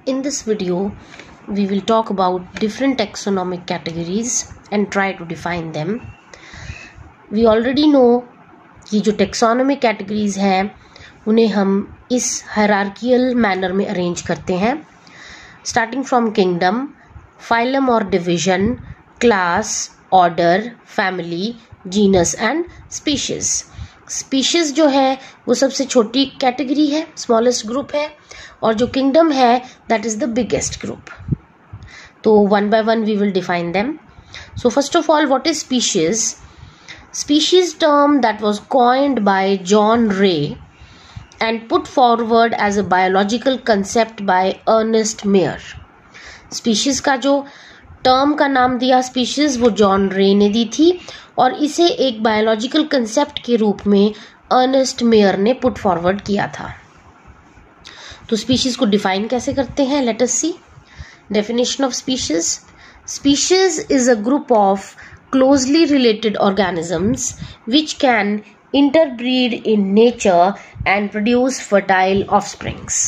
In this video, we will talk about different taxonomic categories and try to define them. We already know कि जो taxonomic categories हैं उन्हें हम इस hierarchical manner में arrange करते हैं, starting from kingdom, phylum or division, class, order, family, genus and species. Species जो है वो सबसे छोटी कैटेगरी है, स्मॉलेस्ट ग्रुप है, और जो किंगडम है that is the biggest group. तो one by one we will define them. So first of all, what is species? Species term that was coined by John Ray and put forward as a biological concept by Ernest Mayr. Species का जो term का नाम दिया species वो John रे ने दी थी और इसे एक बायोलॉजिकल कंसेप्ट के रूप में अर्नेस्ट मेयर ने पुट फॉरवर्ड किया था. तो स्पीशीज को डिफाइन कैसे करते हैं, let us see. Definition of species. Species is a group of closely related organisms which can interbreed in nature and produce fertile offsprings.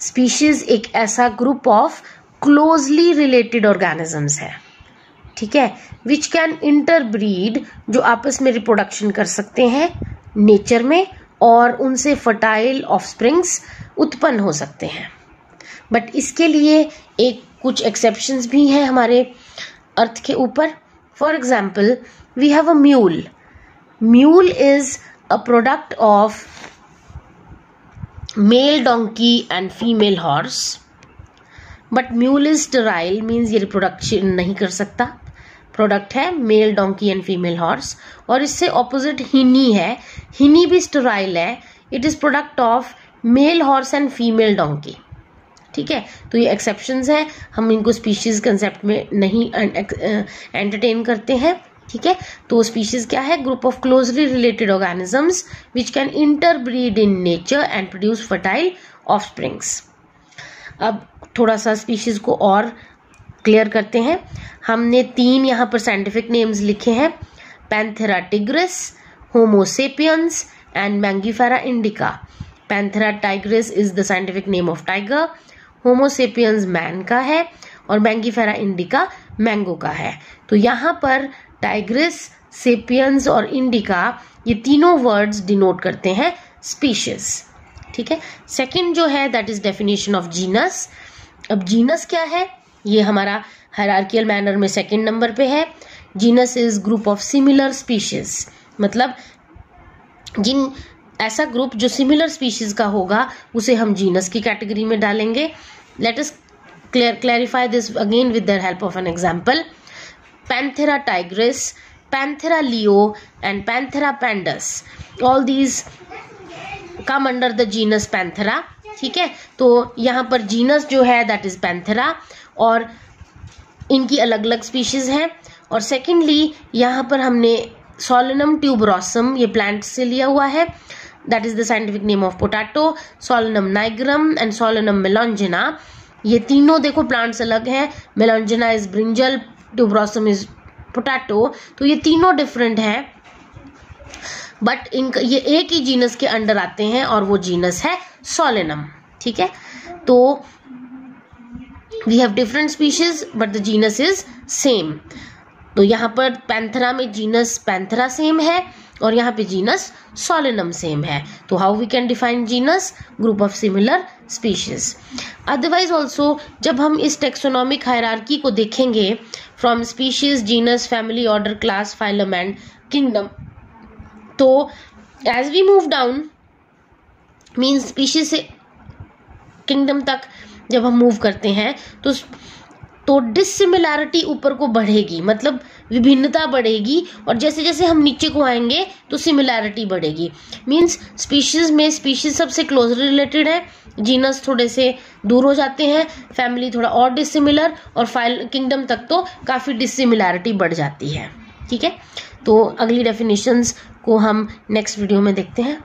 Species एक ऐसा group of closely related organisms है, ठीक है, विच can interbreed, जो आपस में reproduction कर सकते हैं नेचर में और उनसे फर्टाइल ऑफस्प्रिंग्स उत्पन्न हो सकते हैं. बट इसके लिए एक कुछ एक्सेप्शंस भी हैं हमारे अर्थ के ऊपर. For example, we have a mule. Mule is a product of male donkey and female horse, but mule is sterile, means ये रिप्रोडक्शन नहीं कर सकता. प्रोडक्ट है male donkey and female horse. और इससे ऑपोजिट हिनी है. हिनी भी sterile है. It is product of male horse and female donkey. ठीक है, तो ये एक्सेप्शंस है, हम इनको स्पीशीज कंसेप्ट में नहीं एंटरटेन करते हैं. ठीक है, तो स्पीशीज क्या है? Group of closely related organisms which can interbreed in nature and produce fertile offsprings. अब थोड़ा सा स्पीशीज को और क्लियर करते हैं. हमने 3 यहाँ पर साइंटिफिक नेम्स लिखे हैं: Panthera tigris, homo sapiens and Mangifera indica. Panthera Tigris is the scientific name of tiger, homo sapiens man का है और मैंगीफेरा इंडिका मैंगो का है. तो यहाँ पर टाइग्रिस, सेपियंस और इंडिका ये तीनों वर्ड्स डिनोट करते हैं स्पीशीज. ठीक है, सेकंड जो है that is definition of genus. अब जीनस क्या है? ये हमारा हायरार्कियल मैनर में सेकंड नंबर पे है. Genus is group of similar species, मतलब जिन ऐसा ग्रुप जो सिमिलर स्पीशीज का होगा उसे हम जीनस की कैटेगरी में डालेंगे. Let us clarify this again with the help of an example. Panthera tigris, Panthera leo and Panthera pardus, all these come under the genus Panthera. ठीक है, तो यहाँ पर जीनस जो है दैट इज पैंथेरा और इनकी अलग अलग स्पीशीज हैं. और सेकेंडली यहाँ पर हमने सोलेनम ट्यूबरोसम, ये प्लांट से लिया हुआ है, that is the scientific name of potato. Solanum nigrum and Solanum melongena, ये तीनों देखो प्लांट्स अलग हैं. Melongena is brinjal, tuberosum is potato. तो ये तीनों डिफरेंट हैं बट इनका ये एक ही जीनस के अंडर आते हैं और वो जीनस है सोलेनम. ठीक है, तो we have different species but the genus is same. तो यहाँ पर पैंथेरा में जीनस पैंथेरा सेम है और यहाँ पे जीनस सोलेनम सेम है. तो how we can define genus? Group of similar species. Otherwise also जब हम इस टेक्सोनॉमिक हायरार्की को देखेंगे from species, genus, family, order, class, phylum and kingdom, तो as we move down means species से किंगडम तक जब हम मूव करते हैं तो डिसिमिलैरिटी ऊपर को बढ़ेगी, मतलब विभिन्नता बढ़ेगी. और जैसे जैसे हम नीचे को आएंगे तो सिमिलैरिटी बढ़ेगी. मीन्स स्पीशीज में स्पीशीज सबसे क्लोजली रिलेटेड है, जीनस थोड़े से दूर हो जाते हैं, फैमिली थोड़ा और डिसिमिलर, और किंगडम तक तो काफ़ी डिसिमिलैरिटी बढ़ जाती है. ठीक है, तो अगली डेफिनेशंस को हम नेक्स्ट वीडियो में देखते हैं.